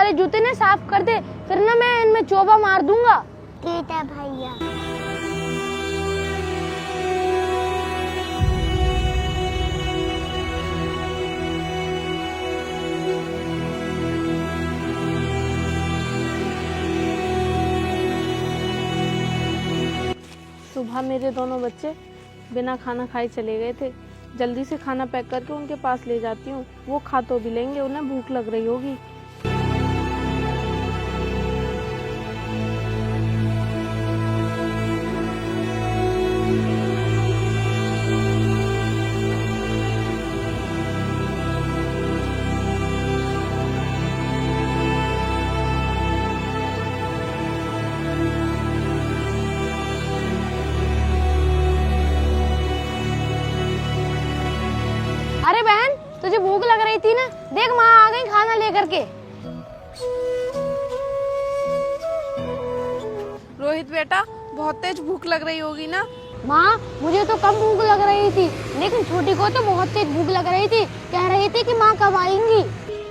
सारे जूते ने साफ कर दे, फिर ना मैं इनमें चोबा मार दूंगा। ठीक है भैया। सुबह मेरे दोनों बच्चे बिना खाना खाए चले गए थे। जल्दी से खाना पैक करके उनके पास ले जाती हूँ, वो खा तो भी लेंगे, उन्हें भूख लग रही होगी। अरे बहन, तुझे भूख लग रही थी ना, देख माँ आ गई खाना लेकर के। रोहित बेटा, बहुत तेज भूख लग रही होगी ना? माँ मुझे तो कम भूख लग रही थी, लेकिन छोटी को तो बहुत तेज भूख लग रही थी। कह रही थी कि माँ कब आएंगी।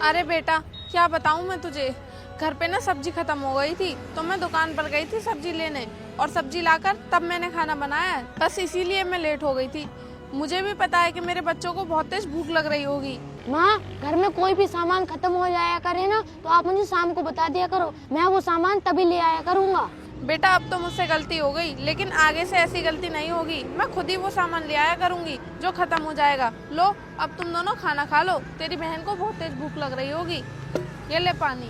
अरे बेटा, क्या बताऊँ मैं तुझे, घर पे ना सब्जी खत्म हो गई थी, तो मैं दुकान पर गई थी सब्जी लेने, और सब्जी लाकर तब मैंने खाना बनाया, बस इसीलिए मैं लेट हो गई थी। मुझे भी पता है कि मेरे बच्चों को बहुत तेज भूख लग रही होगी। माँ, घर में कोई भी सामान खत्म हो जाया करे ना, तो आप मुझे शाम को बता दिया करो, मैं वो सामान तभी ले आया करूँगा। बेटा, अब तो मुझसे गलती हो गई, लेकिन आगे से ऐसी गलती नहीं होगी। मैं खुद ही वो सामान ले आया करूँगी जो खत्म हो जाएगा। लो, अब तुम दोनों खाना खा लो, तेरी बहन को बहुत तेज भूख लग रही होगी। ये ले पानी।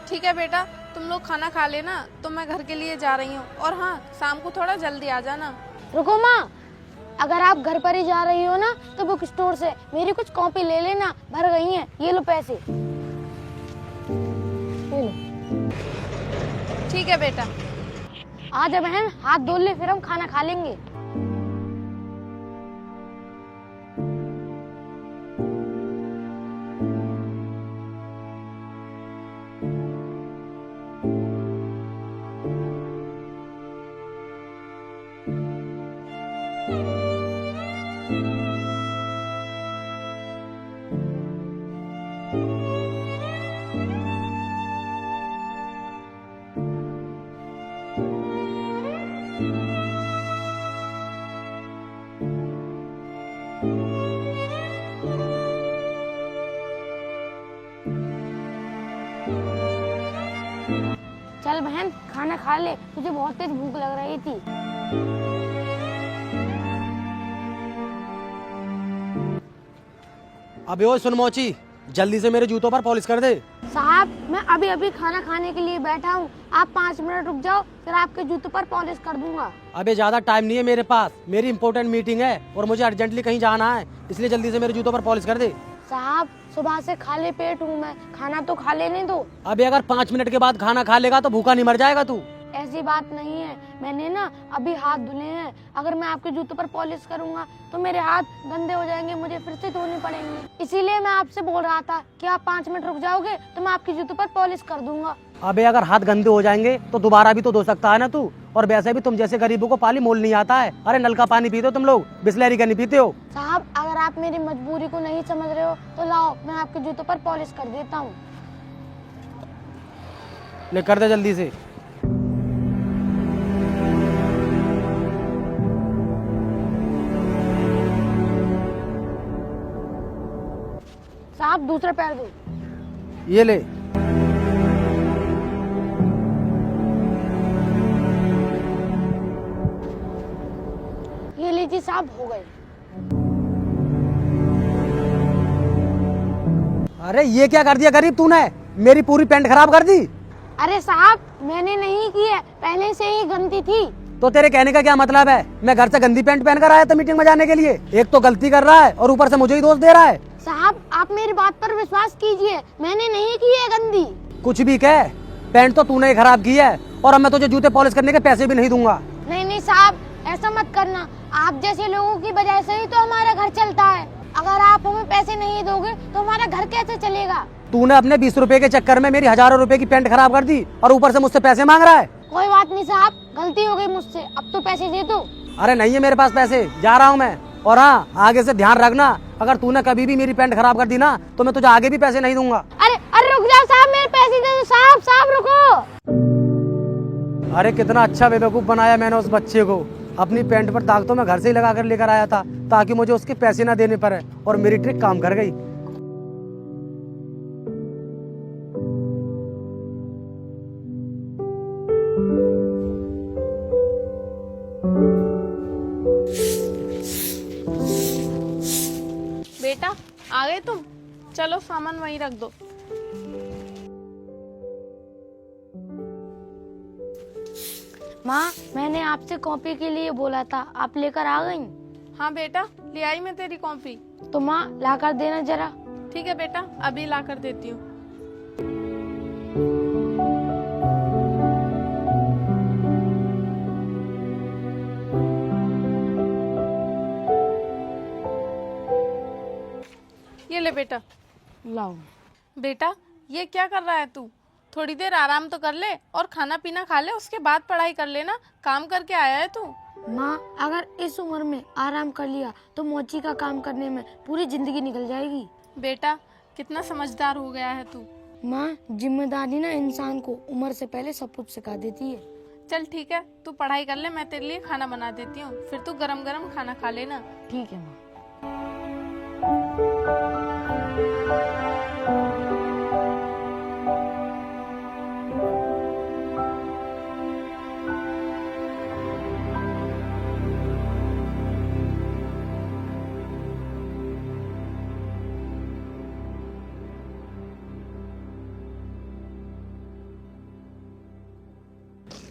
ठीक है बेटा, तुम लोग खाना खा लेना, तो मैं घर के लिए जा रही हूँ। और हाँ, शाम को थोड़ा जल्दी आ जाना। रुको माँ, अगर आप घर पर ही जा रही हो ना, तो बुक स्टोर से मेरी कुछ कॉपी ले लेना, भर गई हैं। ये लो पैसे। ये लो। ठीक है बेटा। आजा बहन, हाथ धो ले, फिर हम खाना खा लेंगे। चल बहन, खाना खा ले, तुझे बहुत तेज भूख लग रही थी। अबे ओ सुन मोची, जल्दी से मेरे जूतों पर पॉलिश कर दे। साहब, मैं अभी अभी खाना खाने के लिए बैठा हूँ, आप 5 मिनट रुक जाओ, फिर आपके जूतों पर पॉलिश कर दूंगा। अबे ज्यादा टाइम नहीं है मेरे पास, मेरी इंपॉर्टेंट मीटिंग है और मुझे अर्जेंटली कहीं जाना है, इसलिए जल्दी से मेरे जूतों पर पॉलिश कर दे। साहब, सुबह से खाली पेट हूँ मैं, खाना तो खा लेने दो। अबे अगर 5 मिनट के बाद खाना खा लेगा तो भूखा नहीं मर जाएगा तू। ऐसी बात नहीं है, मैंने ना अभी हाथ धुले हैं, अगर मैं आपके जूतों पर पॉलिश करूंगा तो मेरे हाथ गंदे हो जाएंगे, मुझे फिर से धोने पड़ेंगे। इसीलिए मैं आपसे बोल रहा था कि आप 5 मिनट रुक जाओगे तो मैं आपके जूतों पर पॉलिश कर दूंगा। अबे अगर हाथ गंदे हो जाएंगे तो दोबारा भी तो धो सकता है ना तू, और वैसे भी तुम जैसे गरीबों को पानी मोल नहीं आता है। अरे नल का पानी पीते हो तुम लोग, बिस्लरी का नहीं पीते हो। साहब, अगर आप मेरी मजबूरी को नहीं समझ रहे हो तो लाओ, मैं आपके जूतों पर पॉलिश कर देता हूँ। ले कर दे जल्दी से। साहब, दूसरा पैर दो। ये ले। ये लीजिए साहब, हो गए। अरे ये क्या कर दिया गरीब तूने, मेरी पूरी पैंट खराब कर दी। अरे साहब, मैंने नहीं की है, पहले से ही गंदी थी। तो तेरे कहने का क्या मतलब है? मैं घर से गंदी पैंट पहन कर आया था मीटिंग में जाने के लिए। एक तो गलती कर रहा है और ऊपर से मुझे ही दोष दे रहा है। साहब, आप मेरी बात पर विश्वास कीजिए, मैंने नहीं की है गंदी। कुछ भी कह, पैंट तो तूने ही खराब की है, और अब मैं तुझे जूते पॉलिश करने के पैसे भी नहीं दूंगा। नहीं नहीं साहब, ऐसा मत करना, आप जैसे लोगों की वजह से ही तो हमारा घर चलता है। अगर आप हमें पैसे नहीं दोगे तो हमारा घर कैसे चलेगा? तूने अपने 20 रुपए के चक्कर में मेरी हजारों रुपए की पैंट खराब कर दी और ऊपर से मुझसे पैसे मांग रहा है। कोई बात नहीं साहब, गलती हो गई मुझसे, अब तो पैसे दे दो। अरे नहीं है मेरे पास पैसे, जा रहा हूँ मैं। और हाँ, आगे से ध्यान रखना, अगर तूने कभी भी मेरी पैंट खराब कर दी ना तो मैं तुझे आगे भी पैसे नहीं दूंगा। अरे अरे रुक रुको। अरे कितना अच्छा बेवकूफ़ बनाया मैंने उस बच्चे को। अपनी पैंट पर दाग तो मैं घर से ही लगा कर लेकर आया था ताकि मुझे उसके पैसे ना देने पड़े, और मेरी ट्रिक काम कर गई। बेटा आ गए तुम, चलो सामान वहीं रख दो। माँ, मैंने आपसे कॉपी के लिए बोला था, आप लेकर आ गई? हाँ बेटा, ले आई मैं तेरी कॉपी। तो माँ ला कर देना जरा। ठीक है बेटा, अभी ला कर देती हूँ। ये ले बेटा। लाओ। बेटा ये क्या कर रहा है तू? थोड़ी देर आराम तो कर ले और खाना पीना खा ले, उसके बाद पढ़ाई कर लेना। काम करके आया है तू। माँ, अगर इस उम्र में आराम कर लिया तो मोची का काम करने में पूरी जिंदगी निकल जाएगी। बेटा कितना समझदार हो गया है तू। माँ, जिम्मेदारी ना इंसान को उम्र से पहले सब कुछ सिखा देती है। चल ठीक है, तू पढ़ाई कर ले, मैं तेरे लिए खाना बना देती हूँ, फिर तू गरम गरम खाना खा लेना। ठीक है माँ।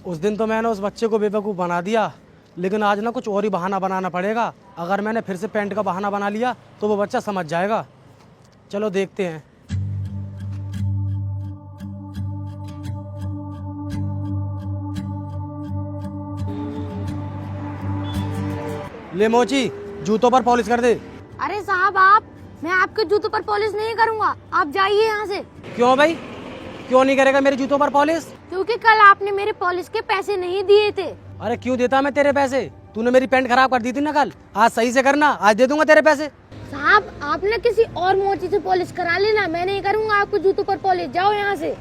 उस दिन तो मैंने उस बच्चे को बेवकूफ़ बना दिया, लेकिन आज ना कुछ और ही बहाना बनाना पड़ेगा। अगर मैंने फिर से पैंट का बहाना बना लिया तो वो बच्चा समझ जाएगा। चलो देखते हैं। ले मोची, जूतों पर पॉलिश कर दे। अरे साहब, मैं आपके जूतों पर पॉलिश नहीं करूँगा, आप जाइए यहाँ से। क्यों भाई, क्यों नहीं करेगा मेरे जूतों पर पॉलिश? क्योंकि कल आपने मेरे पॉलिश के पैसे नहीं दिए थे। अरे क्यों देता मैं तेरे पैसे? तूने मेरी पैंट खराब कर दी थी ना कल, आज सही से करना, आज दे दूंगा तेरे पैसे। साहब, आपने किसी और मोची से पॉलिश करा लेना, मैं नहीं करूँगा आपके जूतों पर पॉलिश, जाओ यहाँ से।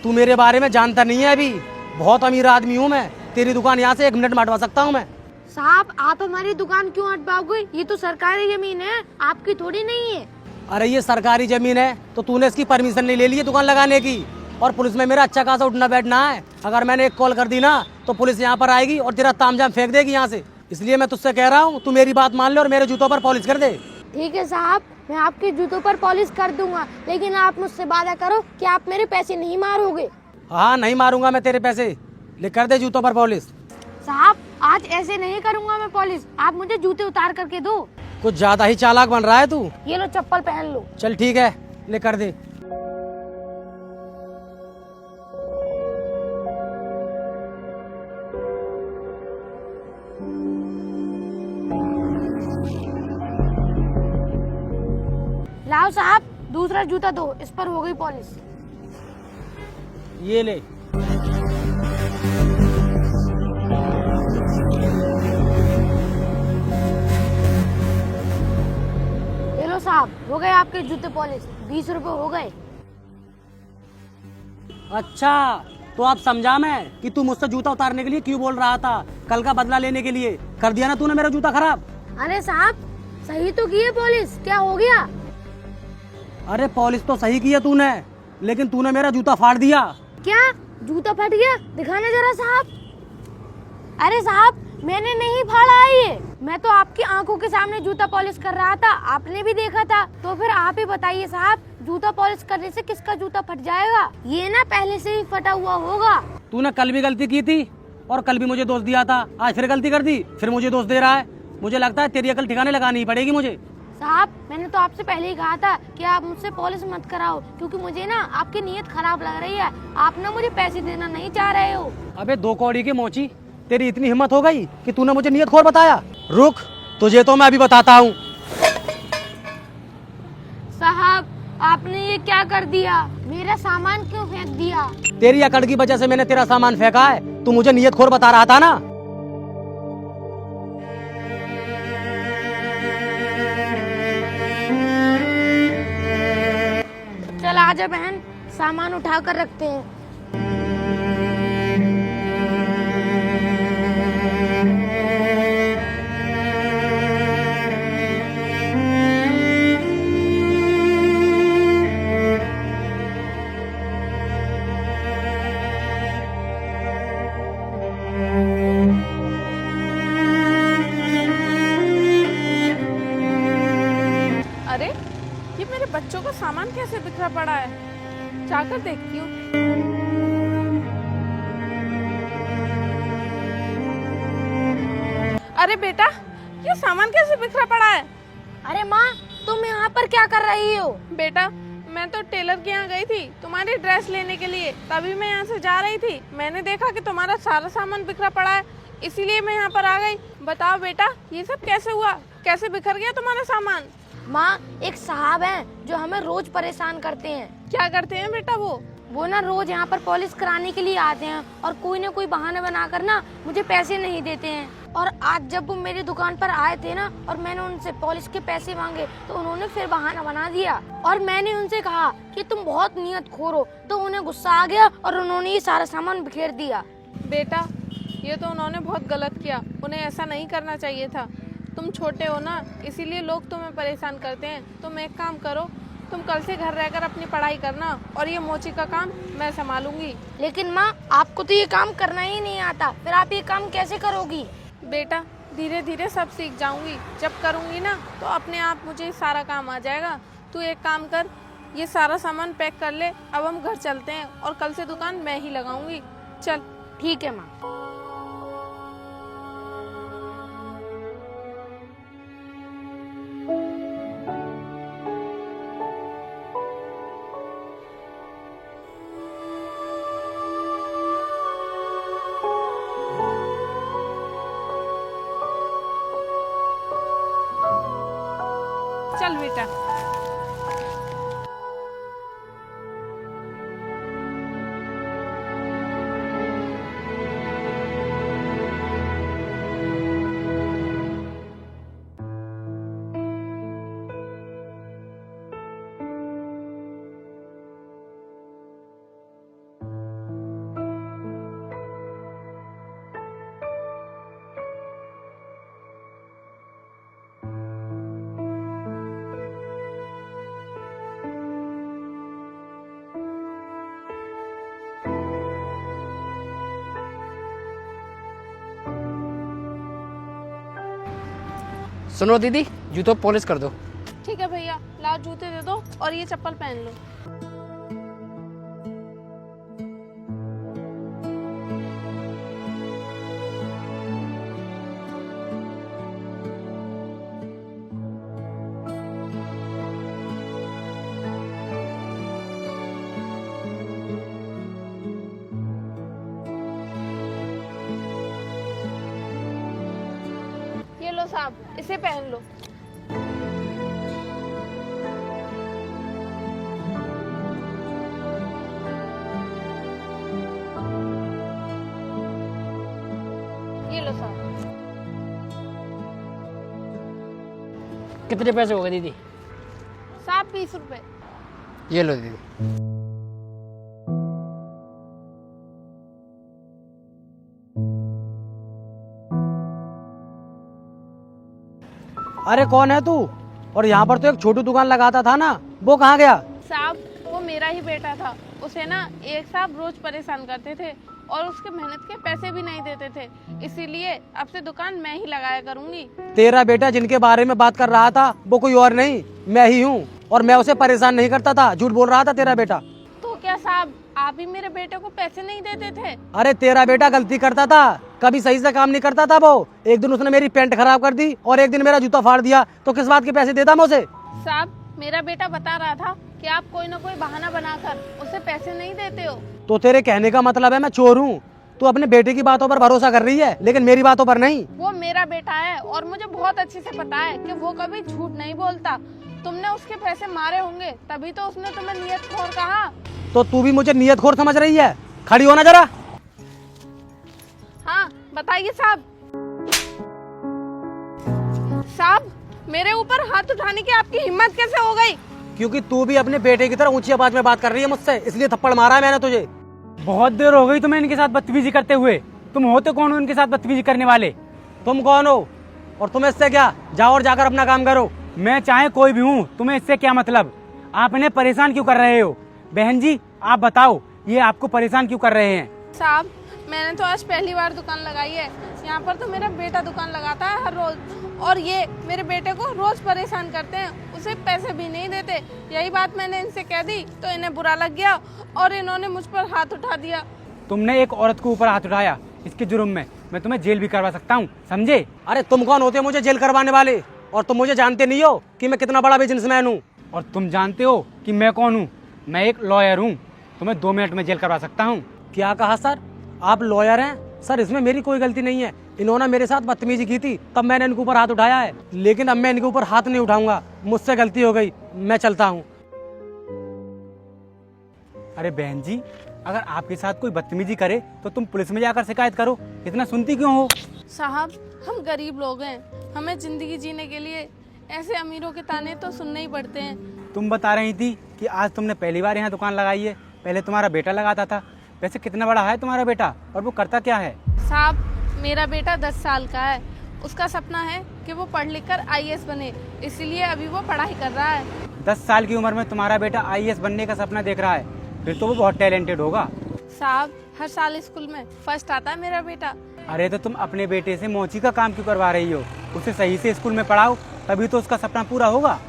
तू मेरे बारे में जानता नहीं है अभी, बहुत अमीर आदमी हूँ मैं। तेरी दुकान यहाँ से 1 मिनट में हटवा सकता हूँ मैं। साहब, आप हमारी दुकान क्यों हटवाओगे? ये तो सरकारी जमीन है, आपकी थोड़ी नहीं है। अरे ये सरकारी जमीन है तो तूने इसकी परमिशन नहीं ले ली है दुकान लगाने की, और पुलिस में मेरा अच्छा खासा उठना बैठना है। अगर मैंने एक कॉल कर दी ना तो पुलिस यहाँ पर आएगी और तेरा तामझाम फेंक देगी यहाँ से। इसलिए मैं तुझसे कह रहा हूँ तू मेरी बात मान ले और मेरे जूतों पर पॉलिश कर दे। ठीक है साहब, मैं आपके जूतों पर पॉलिश कर दूंगा, लेकिन आप मुझसे वादा करो कि आप मेरे पैसे नहीं मारोगे। हाँ नहीं मारूंगा मैं तेरे पैसे, ले कर दे जूतों पर पॉलिश। साहब, आज ऐसे नहीं करूंगा मैं पॉलिश, आप मुझे जूते उतार करके दो। कुछ ज्यादा ही चालाक बन रहा है तू। ये लो चप्पल पहन लो। चल ठीक है, ले कर दे। लाओ साहब, दूसरा जूता दो, इस पर हो गई पॉलिश। ये ले। ये लो साहब, हो गए आपके जूते पॉलिश, 20 रुपए हो गए। अच्छा, तो आप समझा मैं कि तू मुझसे जूता उतारने के लिए क्यों बोल रहा था, कल का बदला लेने के लिए। कर दिया ना तूने मेरा जूता खराब। अरे साहब, सही तो की है पॉलिश, क्या हो गया? अरे पॉलिश तो सही की है तूने, लेकिन तूने मेरा जूता फाड़ दिया। क्या जूता फट गया? दिखाना जरा साहब। अरे साहब, मैंने नहीं फाड़ा है ये, मैं तो आपकी आंखों के सामने जूता पॉलिश कर रहा था, आपने भी देखा था। तो फिर आप ही बताइए साहब, जूता पॉलिश करने से किसका जूता फट जाएगा? ये ना पहले से ही फटा हुआ होगा। तूने कल भी गलती की थी और कल भी मुझे दोष दिया था, आज फिर गलती कर दी, फिर मुझे दोष दे रहा है। मुझे लगता है तेरी अकल ठिकाने लगानी ही पड़ेगी मुझे। साहब, मैंने तो आपसे पहले ही कहा था कि आप मुझसे पॉलिश मत कराओ, क्योंकि मुझे ना आपकी नीयत खराब लग रही है। आप ना मुझे पैसे देना नहीं चाह रहे हो। अबे 2 कौड़ी की मोची, तेरी इतनी हिम्मत हो गई कि तूने मुझे नियत खोर बताया। रुक, तुझे तो मैं अभी बताता हूँ। साहब, आपने ये क्या कर दिया? मेरा सामान क्यों फेंक दिया? तेरी अकड़ की वजह से मैंने तेरा सामान फेंका है। तू मुझे नियत खोर बता रहा था ना। चल आजा बहन, सामान उठा कर रखते हैं। सामान कैसे बिखरा पड़ा है, जाकर देखती हूँ। अरे बेटा, ये सामान कैसे बिखरा पड़ा है? अरे माँ, तुम यहाँ पर क्या कर रही हो? बेटा, मैं तो टेलर के यहाँ गई थी तुम्हारी ड्रेस लेने के लिए, तभी मैं यहाँ से जा रही थी। मैंने देखा कि तुम्हारा सारा सामान बिखरा पड़ा है, इसीलिए मैं यहाँ पर आ गई। बताओ बेटा, ये सब कैसे हुआ, कैसे बिखर गया तुम्हारा सामान? माँ, एक साहब हैं जो हमें रोज परेशान करते हैं। क्या करते हैं बेटा वो ना रोज यहाँ पर पॉलिश कराने के लिए आते हैं और कोई ना कोई बहाना बनाकर ना मुझे पैसे नहीं देते हैं। और आज जब वो मेरी दुकान पर आए थे ना और मैंने उनसे पॉलिश के पैसे मांगे तो उन्होंने फिर बहाना बना दिया और मैंने उनसे कहा कि तुम बहुत नियतखोर हो, तो उन्हें गुस्सा आ गया और उन्होंने ये सारा सामान बिखेर दिया। बेटा, ये तो उन्होंने बहुत गलत किया, उन्हें ऐसा नहीं करना चाहिए था। तुम छोटे हो ना, इसीलिए लोग तुम्हें परेशान करते हैं। तुम एक काम करो, तुम कल से घर रहकर अपनी पढ़ाई करना और ये मोची का काम मैं संभालूंगी। लेकिन माँ, आपको तो ये काम करना ही नहीं आता, फिर आप ये काम कैसे करोगी? बेटा, धीरे धीरे सब सीख जाऊंगी, जब करूंगी ना तो अपने आप मुझे सारा काम आ जाएगा। तू एक काम कर, ये सारा सामान पैक कर ले, अब हम घर चलते हैं और कल से दुकान मैं ही लगाऊंगी। चल। ठीक है माँ। चल बेटा। सुनो दीदी, जूतों पॉलिश कर दो। ठीक है भैया, लाओ जूते दे दो और ये चप्पल पहन लो। ये लो साहब, इसे पहन लो। ये लो साहब। कितने पैसे हो गए दीदी? साहब 20 रुपए। ये लो दीदी। अरे कौन है तू? और यहाँ पर तो एक छोटी दुकान लगाता था ना, वो कहाँ गया? साहब, वो मेरा ही बेटा था। उसे ना एक साहब रोज परेशान करते थे और उसके मेहनत के पैसे भी नहीं देते थे, इसीलिए अब से दुकान मैं ही लगाया करूंगी। तेरा बेटा जिनके बारे में बात कर रहा था वो कोई और नहीं, मैं ही हूँ। और मैं उसे परेशान नहीं करता था, झूठ बोल रहा था तेरा बेटा। तो क्या साहब, आप ही मेरे बेटे को पैसे नहीं देते थे? अरे तेरा बेटा गलती करता था, कभी सही से काम नहीं करता था वो। एक दिन उसने मेरी पैंट खराब कर दी और एक दिन मेरा जूता फाड़ दिया, तो किस बात के पैसे देता मैं उसे? साहब, मेरा बेटा बता रहा था कि आप कोई ना कोई बहाना बनाकर उसे पैसे नहीं देते हो। तो तेरे कहने का मतलब है मैं चोर हूँ? तू अपने बेटे की बातों पर भरोसा कर रही है, लेकिन मेरी बातों पर नहीं। वो मेरा बेटा है और मुझे बहुत अच्छे से पता है कि वो कभी झूठ नहीं बोलता। तुमने उसके पैसे मारे होंगे, तभी तो उसने तुम्हें नियतखोर कहा। तो तू भी मुझे नियतखोर समझ रही है? खड़ी होना जरा। हाँ बताइए साहब। साहब, मेरे ऊपर हाथ उठाने की आपकी हिम्मत कैसे हो गई? क्योंकि तू भी अपने बेटे की तरह ऊंची आवाज में बात कर रही है मुझसे, इसलिए थप्पड़ मारा है मैंने तुझे। बहुत देर हो गई तुम्हें इनके साथ बदतमीजी करते हुए। तुम होते कौन हो इनके साथ बदतमीजी करने वाले? तुम कौन हो और तुम्हें इससे क्या? जाओ और जाकर अपना काम करो। मैं चाहे कोई भी हूँ, तुम्हें इससे क्या मतलब? आप इन्हें परेशान क्यों कर रहे हो? बहन जी, आप बताओ, ये आपको परेशान क्यों कर रहे हैं? साहब, मैंने तो आज पहली बार दुकान लगाई है, यहाँ पर तो मेरा बेटा दुकान लगाता है हर रोज, और ये मेरे बेटे को रोज परेशान करते हैं, उसे पैसे भी नहीं देते। यही बात मैंने इनसे कह दी तो इन्हें बुरा लग गया और इन्होंने मुझ पर हाथ उठा दिया। तुमने एक औरत के ऊपर हाथ उठाया, इसके जुर्म में मैं तुम्हें जेल भी करवा सकता हूँ, समझे? अरे तुम कौन होते हो मुझे जेल करवाने वाले? और तुम मुझे जानते नहीं हो कि मैं कितना बड़ा बिजनेसमैन हूँ? और तुम जानते हो कि मैं कौन हूँ? मैं एक लॉयर हूँ, तुम्हें 2 मिनट में जेल करवा सकता हूँ। क्या कहा सर? आप लॉयर हैं? सर इसमें मेरी कोई गलती नहीं है, इन्होंने मेरे साथ बदतमीजी की थी तब मैंने इनके ऊपर हाथ उठाया है, लेकिन अब मैं इनके ऊपर हाथ नहीं उठाऊंगा, मुझसे गलती हो गई, मैं चलता हूँ। अरे बहन जी, अगर आपके साथ कोई बदतमीजी करे तो तुम पुलिस में जाकर शिकायत करो, इतना सुनती क्यों हो? साहब हम गरीब लोग हैं, हमें जिंदगी जीने के लिए ऐसे अमीरों के ताने तो सुनने ही पड़ते हैं। तुम बता रही थी कि आज तुमने पहली बार यहाँ दुकान लगाई है, पहले तुम्हारा बेटा लगाता था। वैसे कितना बड़ा है तुम्हारा बेटा और वो करता क्या है? साहब मेरा बेटा 10 साल का है, उसका सपना है कि वो पढ़ लिख कर IAS बने, इसीलिए अभी वो पढ़ाई कर रहा है। 10 साल की उम्र में तुम्हारा बेटा IAS बनने का सपना देख रहा है, फिर तो वो बहुत टैलेंटेड होगा। साहब हर साल स्कूल में फर्स्ट आता है मेरा बेटा। अरे तो तुम अपने बेटे से मोची का काम क्यों करवा रही हो? उसे सही से स्कूल में पढ़ाओ, तभी तो उसका सपना पूरा होगा।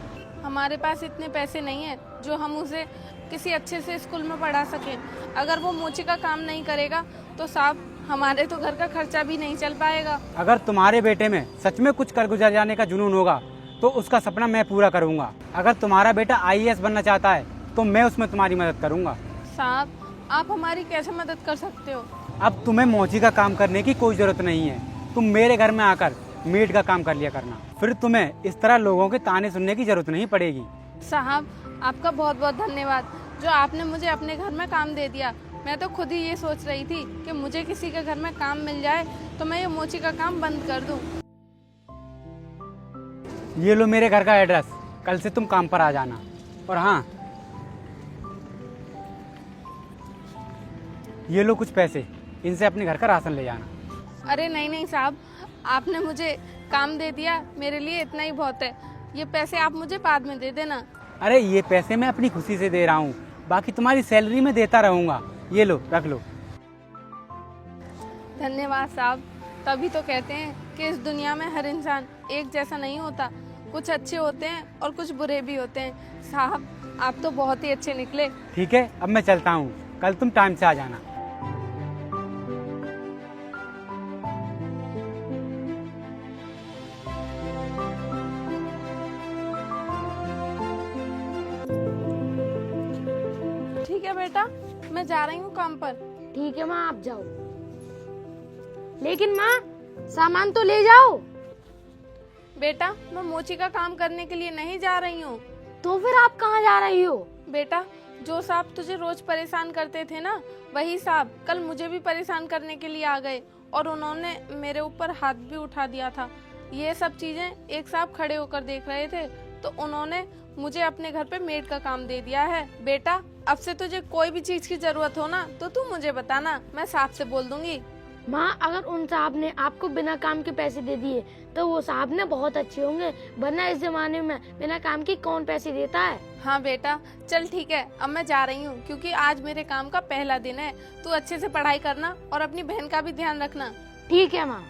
हमारे पास इतने पैसे नहीं है जो हम उसे किसी अच्छे से स्कूल में पढ़ा सकें। अगर वो मोची का काम नहीं करेगा तो साहब हमारे तो घर का खर्चा भी नहीं चल पाएगा। अगर तुम्हारे बेटे में सच में कुछ कर गुजर जाने का जुनून होगा तो उसका सपना मैं पूरा करूंगा। अगर तुम्हारा बेटा IAS बनना चाहता है तो मैं उसमें तुम्हारी मदद करूंगा। साहब आप हमारी कैसे मदद कर सकते हो? अब तुम्हें मौजी का काम करने की कोई जरूरत नहीं है, तुम मेरे घर में आकर मेड का काम कर लिया करना, फिर तुम्हें इस तरह लोगों के ताने सुनने की जरूरत नहीं पड़ेगी। साहब आपका बहुत बहुत धन्यवाद जो आपने मुझे अपने घर में काम दे दिया। मैं तो खुद ही ये सोच रही थी कि मुझे किसी के घर में काम मिल जाए तो मैं ये मोची का काम बंद कर दूं। ये लो मेरे घर का एड्रेस, कल से तुम काम पर आ जाना। और हाँ, ये लो कुछ पैसे, इनसे अपने घर का राशन ले जाना। अरे नहीं नहीं साहब, आपने मुझे काम दे दिया, मेरे लिए इतना ही बहुत है। ये पैसे आप मुझे बाद में दे देना। अरे ये पैसे मैं अपनी खुशी से दे रहा हूँ, बाकी तुम्हारी सैलरी में देता रहूंगा। ये लो रख लो। धन्यवाद साहब। तभी तो कहते हैं कि इस दुनिया में हर इंसान एक जैसा नहीं होता, कुछ अच्छे होते हैं और कुछ बुरे भी होते हैं। साहब आप तो बहुत ही अच्छे निकले। ठीक है, अब मैं चलता हूँ, कल तुम टाइम से आ जाना। ठीक है बेटा, मैं जा रही हूँ काम पर। ठीक है माँ आप जाओ, लेकिन माँ सामान तो ले जाओ। बेटा मैं मोची का काम करने के लिए नहीं जा रही हूँ। तो फिर आप कहाँ जा रही हो? बेटा जो साहब तुझे रोज परेशान करते थे ना, वही साहब कल मुझे भी परेशान करने के लिए आ गए और उन्होंने मेरे ऊपर हाथ भी उठा दिया था। ये सब चीजें एक साहब खड़े होकर देख रहे थे तो उन्होंने मुझे अपने घर पे मेड का काम दे दिया है। बेटा अब से तुझे कोई भी चीज की जरूरत हो ना तो तू मुझे बताना, मैं साहब से बोल दूंगी। माँ अगर उन साहब ने आपको बिना काम के पैसे दे दिए तो वो साहब ने बहुत अच्छे होंगे, वरना इस जमाने में बिना काम के कौन पैसे देता है। हाँ बेटा चल ठीक है, अब मैं जा रही हूँ क्योंकि आज मेरे काम का पहला दिन है। तू अच्छे से पढ़ाई करना और अपनी बहन का भी ध्यान रखना। ठीक है माँ।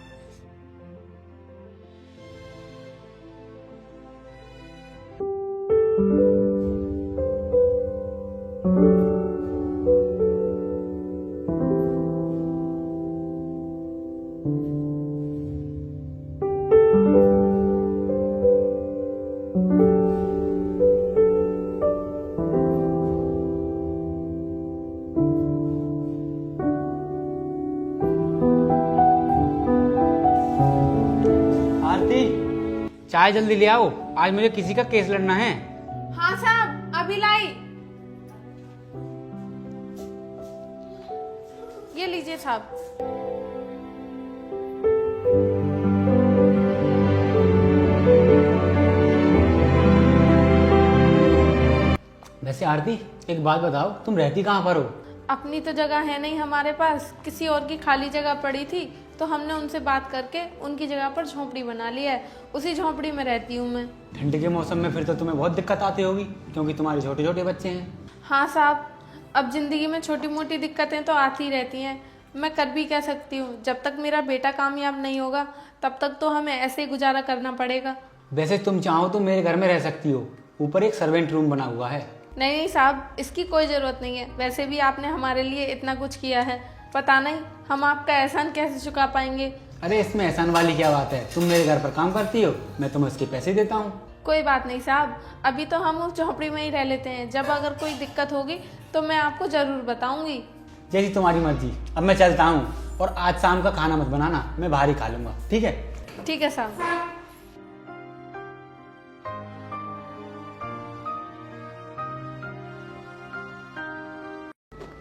आरती, चाय जल्दी ले आओ, आज मुझे किसी का केस लड़ना है। हाँ साहब अभी लाई। ये लीजिए साहब। वैसे आरती एक बात बताओ, तुम रहती कहाँ पर हो? अपनी तो जगह है नहीं हमारे पास, किसी और की खाली जगह पड़ी थी तो हमने उनसे बात करके उनकी जगह पर झोपड़ी बना ली है। उसी झोपड़ी में रहती हूँ मैं। ठंड के मौसम में फिर तो तुम्हें बहुत दिक्कत आती होगी क्योंकि तुम्हारे छोटे छोटे बच्चे हैं। हाँ साहब, अब जिंदगी में छोटी मोटी दिक्कतें तो आती ही रहती हैं। मैं कर भी क्या सकती हूँ, जब तक मेरा बेटा कामयाब नहीं होगा तब तक तो हमें ऐसे ही गुजारा करना पड़ेगा। वैसे तुम चाहो तो मेरे घर में रह सकती हो, ऊपर एक सर्वेंट रूम बना हुआ है। नहीं नहीं साहब, इसकी कोई ज़रूरत नहीं है। वैसे भी आपने हमारे लिए इतना कुछ किया है, पता नहीं हम आपका एहसान कैसे चुका पाएंगे। अरे इसमें एहसान वाली क्या बात है, तुम मेरे घर पर काम करती हो, मैं तुम्हें उसके पैसे देता हूँ। कोई बात नहीं साहब, अभी तो हम उस झोपड़ी में ही रह लेते हैं। जब अगर कोई दिक्कत होगी तो मैं आपको ज़रूर बताऊंगी। जैसी तुम्हारी मर्जी। अब मैं चलता हूँ, और आज शाम का खाना मत बनाना, मैं बाहर ही खा लूँगा, ठीक है? ठीक है साहब।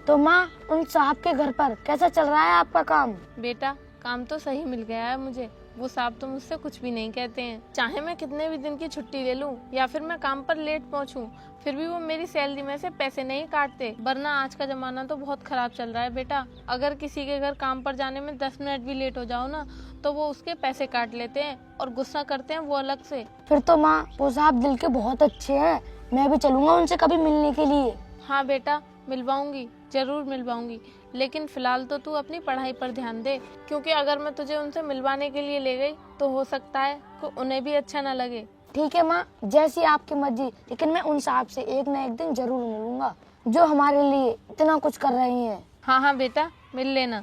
तो माँ, उन साहब के घर पर कैसा चल रहा है आपका काम? बेटा, काम तो सही मिल गया है मुझे। वो साहब तो मुझसे कुछ भी नहीं कहते हैं। चाहे मैं कितने भी दिन की छुट्टी ले लूं या फिर मैं काम पर लेट पहुंचूं, फिर भी वो मेरी सैलरी में से पैसे नहीं काटते। वरना आज का जमाना तो बहुत खराब चल रहा है बेटा। अगर किसी के घर काम पर जाने में 10 मिनट भी लेट हो जाओ ना, तो वो उसके पैसे काट लेते हैं और गुस्सा करते हैं वो अलग से। फिर तो माँ, वो साहब दिल के बहुत अच्छे हैं। मैं भी चलूंगा उनसे कभी मिलने के लिए। हाँ बेटा, मिलवाऊंगी, जरूर मिलवाऊंगी। लेकिन फिलहाल तो तू अपनी पढ़ाई पर ध्यान दे, क्योंकि अगर मैं तुझे उनसे मिलवाने के लिए ले गई तो हो सकता है कि उन्हें भी अच्छा ना लगे। ठीक है माँ, जैसी आपकी मर्जी, लेकिन मैं उन साहब से एक न एक दिन जरूर मिलूंगा, जो हमारे लिए इतना कुछ कर रही हैं। हाँ हाँ बेटा, मिल लेना।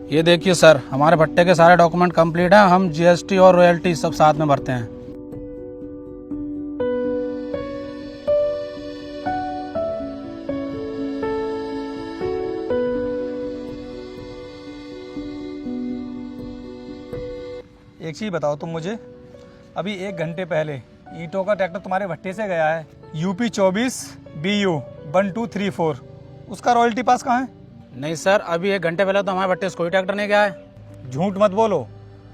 ये देखिए सर, हमारे भट्टे के सारे डॉक्यूमेंट कंप्लीट हैं। हम जीएसटी और रॉयल्टी सब साथ में भरते हैं। एक चीज़ बताओ तुम मुझे, अभी 1 घंटे पहले ईंटों का ट्रैक्टर तुम्हारे भट्टे से गया है, यूपी 24 BU 1234, उसका रॉयल्टी पास कहाँ है? नहीं सर, अभी 1 घंटे पहले तो हमारे भट्टे से कोई ट्रैक्टर नहीं गया है। झूठ मत बोलो,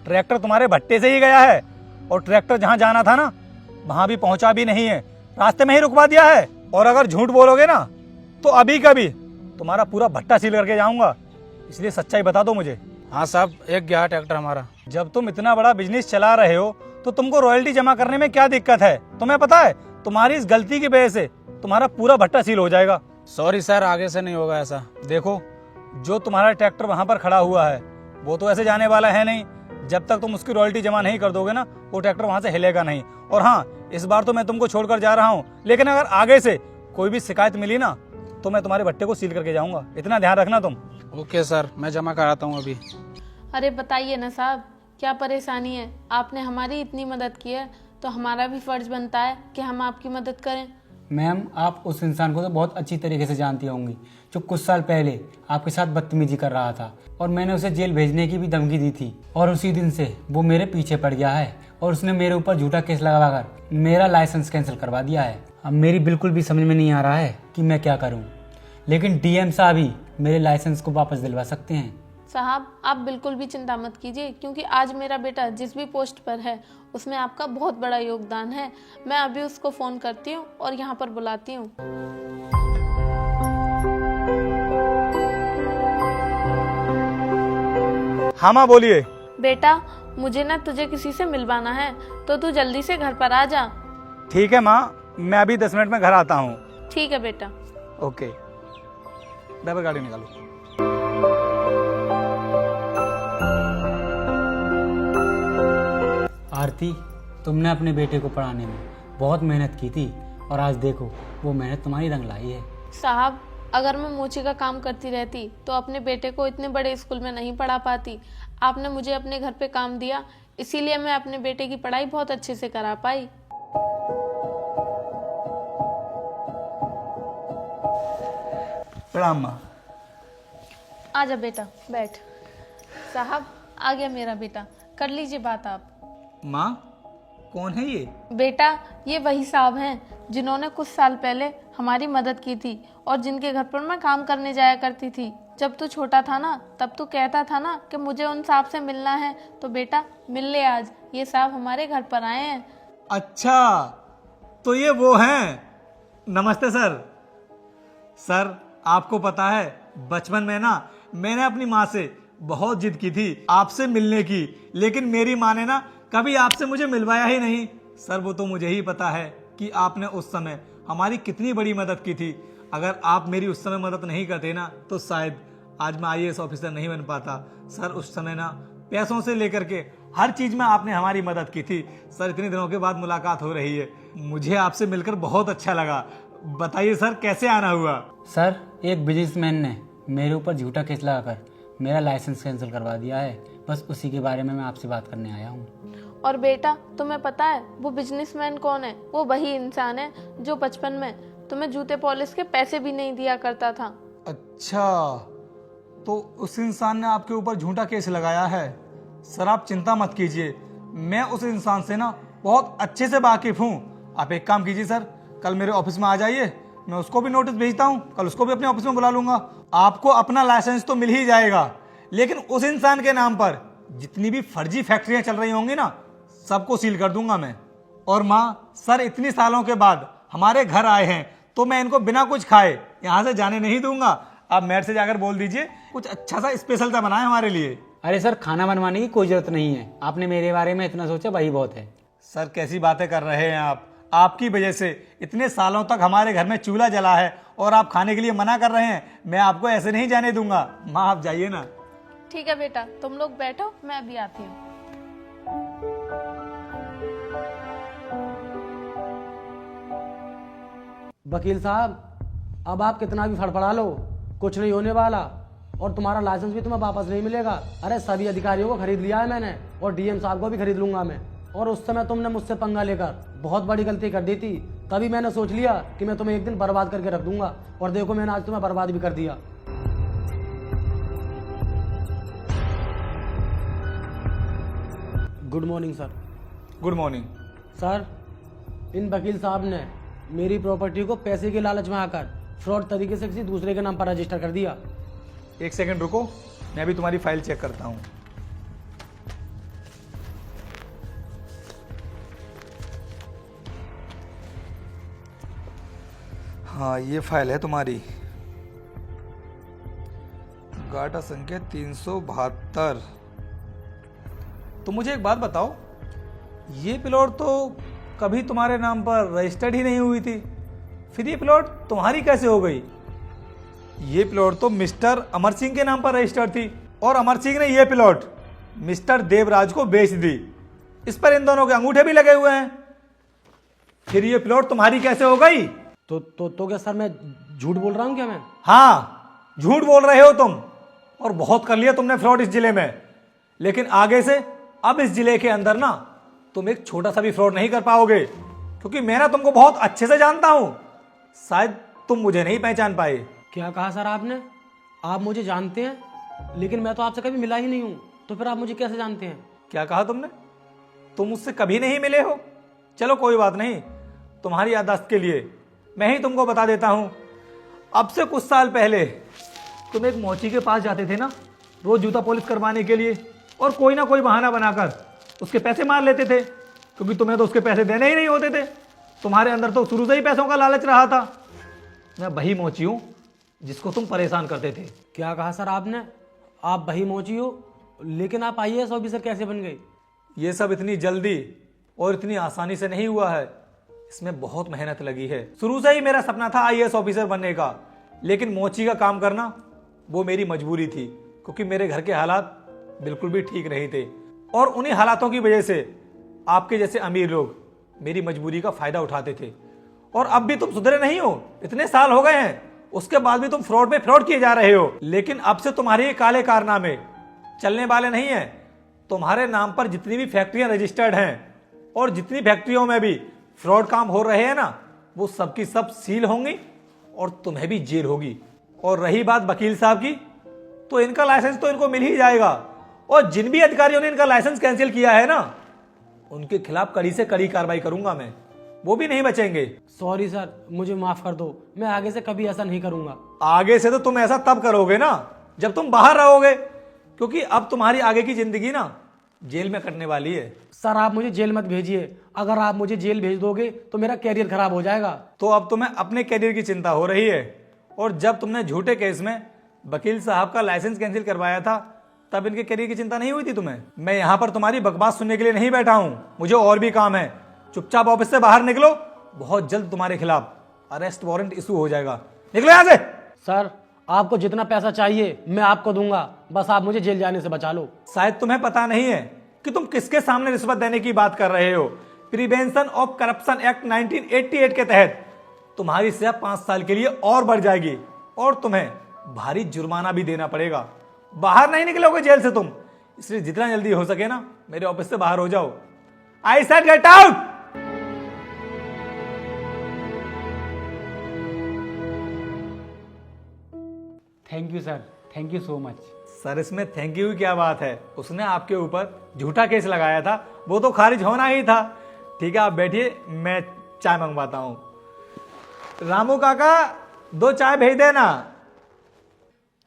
ट्रैक्टर तुम्हारे भट्टे से ही गया है, और ट्रैक्टर जहाँ जाना था ना वहाँ भी पहुँचा भी नहीं है, रास्ते में ही रुकवा दिया है। और अगर झूठ बोलोगे ना तो अभी कभी तुम्हारा पूरा भट्टा सील करके जाऊँगा, इसलिए सच्चाई बता दो मुझे। हाँ साहब, एक गया ट्रैक्टर हमारा। जब तुम इतना बड़ा बिजनेस चला रहे हो तो तुमको रॉयल्टी जमा करने में क्या दिक्कत है? तुम्हें पता है तुम्हारी इस गलती की वजह से तुम्हारा पूरा भट्टा सील हो जाएगा। सॉरी सर, आगे से नहीं होगा ऐसा। देखो, जो तुम्हारा ट्रैक्टर वहां पर खड़ा हुआ है वो तो ऐसे जाने वाला है नहीं। जब तक तुम उसकी रॉयल्टी जमा नहीं कर दोगे ना, वो ट्रैक्टर वहां से हिलेगा नहीं। और हाँ, इस बार तो मैं तुमको छोड़कर जा रहा हूँ, लेकिन अगर आगे से कोई भी शिकायत मिली ना तो मैं तुम्हारे भट्टे को सील करके जाऊंगा, इतना ध्यान रखना तुम। ओके सर, मैं जमा कराता हूँ अभी। अरे बताइए ना साहब, क्या परेशानी है? आपने हमारी इतनी मदद की है तो हमारा भी फर्ज बनता है कि हम आपकी मदद करें। मैम, आप उस इंसान को तो बहुत अच्छी तरीके से जानती होंगी जो कुछ साल पहले आपके साथ बदतमीजी कर रहा था, और मैंने उसे जेल भेजने की भी धमकी दी थी, और उसी दिन से वो मेरे पीछे पड़ गया है और उसने मेरे ऊपर झूठा केस लगाकर मेरा लाइसेंस कैंसिल करवा दिया है। अब मेरी बिल्कुल भी समझ में नहीं आ रहा है कि मैं क्या करूँ, लेकिन DM साहब ही मेरे लाइसेंस को वापस दिलवा सकते हैं। साहब, आप बिल्कुल भी चिंता मत कीजिए, क्योंकि आज मेरा बेटा जिस भी पोस्ट पर है उसमें आपका बहुत बड़ा योगदान है। मैं अभी उसको फ़ोन करती हूँ और यहाँ पर बुलाती हूँ। हाँ माँ, बोलिए। बेटा, मुझे ना तुझे किसी से मिलवाना है, तो तू जल्दी से घर पर आ जा। ठीक है माँ, मैं अभी 10 मिनट में घर आता हूँ। ठीक है बेटा। ओके, ड्राइवर गाड़ी निकालो। आरती, तुमने अपने बेटे को पढ़ाने में बहुत मेहनत की थी, और आज देखो वो मेहनत तुम्हारी रंग लाई है। साहब, अगर मैं मोची का काम करती रहती तो अपने बेटे को इतने बड़े स्कूल में नहीं पढ़ा पाती। आपने मुझे अपने घर पे काम दिया, इसीलिए मैं अपने बेटे की पढ़ाई बहुत अच्छे से करा पाई। प्रणाम माँ। आजा बेटा, बैठ। साहब, आ गया मेरा बेटा, कर लीजिए बात आप। माँ, कौन है ये? बेटा, ये वही साहब हैं जिन्होंने कुछ साल पहले हमारी मदद की थी और जिनके घर पर मैं काम करने जाया करती थी। जब तू छोटा था ना, तब तू कहता था ना कि मुझे उन साहब से मिलना है, तो बेटा मिल ले आज। ये साहब हमारे घर पर आए हैं। अच्छा, तो ये वो हैं। नमस्ते सर। सर, आपको पता है बचपन में ना मैंने अपनी माँ से बहुत जिद की थी आपसे मिलने की, लेकिन मेरी माँ ने ना कभी आपसे मुझे मिलवाया ही नहीं। सर वो तो मुझे ही पता है कि आपने उस समय हमारी कितनी बड़ी मदद की थी। अगर आप मेरी उस समय मदद नहीं करते ना तो शायद आज मैं IAS ऑफिसर नहीं बन पाता। सर उस समय ना पैसों से लेकर के हर चीज में आपने हमारी मदद की थी। सर इतने दिनों के बाद मुलाकात हो रही है, मुझे आपसे मिलकर बहुत अच्छा लगा। बताइए सर कैसे आना हुआ? सर एक बिजनेसमैन ने मेरे ऊपर झूठा केस लगाकर मेरा लाइसेंस कैंसिल करवा दिया है, बस उसी के बारे में मैं आपसे बात करने आया हूँ। और बेटा तुम्हें पता है वो बिजनेसमैन कौन है? वो वही इंसान है जो बचपन में तुम्हें जूते पॉलिश के पैसे भी नहीं दिया करता था। अच्छा, तो उस इंसान ने आपके ऊपर झूठा केस लगाया है। सर आप चिंता मत कीजिए, मैं उस इंसान से ना बहुत अच्छे से वाकिफ हूँ। आप एक काम कीजिए सर, कल मेरे ऑफिस में आ जाइए, मैं उसको भी नोटिस भेजता हूँ, कल उसको भी अपने ऑफिस में बुला लूंगा। आपको अपना लाइसेंस तो मिल ही जाएगा, लेकिन उस इंसान के नाम पर जितनी भी फर्जी फैक्ट्रियां चल रही होंगी ना, सबको सील कर दूंगा मैं। और माँ, सर इतनी सालों के बाद हमारे घर आए हैं तो मैं इनको बिना कुछ खाए यहाँ से जाने नहीं दूंगा। आप मेयर से जाकर बोल दीजिए कुछ अच्छा सा स्पेशल सा बनाए हमारे लिए। अरे सर, खाना बनवाने की कोई जरूरत नहीं है, आपने मेरे बारे में इतना सोचा वही बहुत है। सर कैसी बातें कर रहे हैं आप? आपकी वजह से इतने सालों तक हमारे घर में चूल्हा जला है और आप खाने के लिए मना कर रहे हैं। मैं आपको ऐसे नहीं जाने दूंगा। माँ आप जाइए ना। ठीक है बेटा, तुम लोग बैठो, मैं अभी आती हूँ। वकील साहब, अब आप कितना भी फड़फड़ा लो, कुछ नहीं होने वाला और तुम्हारा लाइसेंस भी तुम्हें वापस नहीं मिलेगा। अरे सभी अधिकारियों को खरीद लिया है मैंने और DM साहब को भी खरीद लूंगा मैं। और उस समय तुमने मुझसे पंगा लेकर बहुत बड़ी गलती कर दी थी, तभी मैंने सोच लिया कि मैं तुम्हें एक दिन बर्बाद करके रख दूंगा, और देखो मैंने आज तुम्हें बर्बाद भी कर दिया। Good morning sir. Good morning. Sir, इन वकील साहब ने मेरी प्रॉपर्टी को पैसे के लालच में आकर फ्रॉड तरीके से किसी दूसरे के नाम पर रजिस्टर कर दिया। एक सेकंड रुको, मैं अभी तुम्हारी फाइल चेक करता हूँ। हाँ ये फाइल है तुम्हारी, गाटा संख्या 372। तो मुझे एक बात बताओ, ये प्लॉट तो कभी तुम्हारे नाम पर रजिस्टर्ड ही नहीं हुई थी, फिर ये प्लॉट तुम्हारी कैसे हो गई? ये प्लॉट तो मिस्टर अमर सिंह के नाम पर रजिस्टर्ड थी और अमर सिंह ने ये प्लॉट मिस्टर देवराज को बेच दी। इस पर इन दोनों के अंगूठे भी लगे हुए हैं, फिर ये प्लॉट तुम्हारी कैसे हो गई? तो क्या सर मैं झूठ बोल रहा हूँ क्या मैं? हाँ झूठ बोल रहे हो तुम, और बहुत कर लिया तुमने फ्रॉड इस जिले में। लेकिन आगे से अब इस जिले के अंदर ना तुम एक छोटा सा भी फ्रॉड नहीं कर पाओगे, क्योंकि मैं ना तुमको बहुत अच्छे से जानता हूं। शायद तुम मुझे नहीं पहचान पाए। क्या कहा सर आपने? आप मुझे जानते हैं, लेकिन मैं तो आपसे कभी मिला ही नहीं हूँ, तो फिर आप मुझे कैसे जानते हैं? क्या कहा तुमने? तुम मुझसे कभी नहीं मिले हो? चलो कोई बात नहीं, तुम्हारी याददाश्त के लिए मैं ही तुमको बता देता हूं। अब से कुछ साल पहले तुम एक मोची के पास जाते थे ना, रोज जूता पॉलिश करवाने के लिए, और कोई ना कोई बहाना बनाकर उसके पैसे मार लेते थे, क्योंकि तुम्हें तो उसके पैसे देने ही नहीं होते थे। तुम्हारे अंदर तो शुरू से ही पैसों का लालच रहा था। मैं वही मोची हूं जिसको तुम परेशान करते थे। क्या कहा सर आपने? आप वही मोची हो, लेकिन आप IAS ऑफिसर कैसे बन गए? ये सब इतनी जल्दी और इतनी आसानी से नहीं हुआ है, इसमें बहुत मेहनत लगी है। शुरू से ही मेरा सपना था IAS ऑफिसर बनने का, लेकिन मोची का काम करना वो मेरी मजबूरी थी, क्योंकि मेरे घर के हालात बिल्कुल भी ठीक नहीं थे, और उन्हीं हालातों की वजह से आपके जैसे अमीर लोग मेरी मजबूरी का फायदा उठाते थे। और अब भी तुम सुधरे नहीं हो, इतने साल हो गए हैं, उसके बाद भी तुम फ्रॉड पे फ्रॉड किए जा रहे हो। लेकिन अब से तुम्हारे ये काले कारनामे चलने वाले नहीं हैं। तुम्हारे नाम पर जितनी भी फैक्ट्रियां रजिस्टर्ड हैं और जितनी फैक्ट्रियों में भी फ्रॉड काम हो रहे हैं ना, वो सबकी सब सील होंगी और तुम्हें भी जेल होगी। और रही बात वकील साहब की, तो इनका लाइसेंस तो इनको मिल ही जाएगा, और जिन भी अधिकारियों ने इनका लाइसेंस कैंसिल किया है ना, उनके खिलाफ कड़ी से कड़ी कार्रवाई करूंगा मैं, वो भी नहीं बचेंगे। सॉरी सर, मुझे माफ कर दो, मैं आगे से कभी ऐसा नहीं करूंगा। आगे से तो तुम ऐसा तब करोगे ना जब तुम बाहर रहोगे, क्योंकि अब तुम्हारी आगे की जिंदगी ना जेल में कटने वाली है। सर आप मुझे जेल मत भेजिए, अगर आप मुझे जेल भेज दोगे तो मेरा कैरियर खराब हो जाएगा। तो अब तुम्हें अपने कैरियर की चिंता हो रही है, और जब तुमने झूठे केस में वकील साहब का लाइसेंस कैंसिल करवाया था, तब इनके कैरियर की चिंता नहीं हुई थी तुम्हें। मैं यहाँ पर तुम्हारी बकवास सुनने के लिए नहीं बैठा हूँ, मुझे और भी काम है। चुपचाप ऑफिस से बाहर निकलो, बहुत जल्द तुम्हारे खिलाफ अरेस्ट वारंट इशू हो जाएगा। निकलो यहाँ से। सर आपको जितना पैसा चाहिए मैं आपको दूंगा, बस आप मुझे जेल जाने से बचा लो। शायद तुम्हें पता नहीं है कि तुम किसके सामने रिश्वत देने की बात कर रहे हो। प्रिवेंशन ऑफ करप्शन एक्ट 1988 के तहत तुम्हारी सजा 5 साल के लिए और बढ़ जाएगी और तुम्हें भारी जुर्माना भी देना पड़ेगा। बाहर नहीं निकलोगे जेल से तुम, इसलिए जितना जल्दी हो सके ना मेरे ऑफिस से बाहर हो जाओ। I said get out. Thank you sir, thank you so much. Sir इसमें थैंक यू की क्या बात है, उसने आपके ऊपर झूठा केस लगाया था, वो तो खारिज होना ही था। ठीक है आप बैठिए, मैं चाय मंगवाता हूं। रामू काका 2 चाय भेज देना।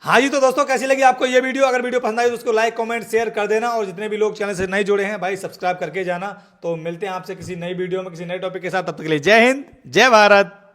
हाँ जी, तो दोस्तों कैसी लगी आपको ये वीडियो? अगर वीडियो पसंद आई तो उसको लाइक कमेंट शेयर कर देना, और जितने भी लोग चैनल से नए जुड़े हैं भाई सब्सक्राइब करके जाना। तो मिलते हैं आपसे किसी नई वीडियो में किसी नए टॉपिक के साथ, तब तक के लिए जय हिंद जय भारत।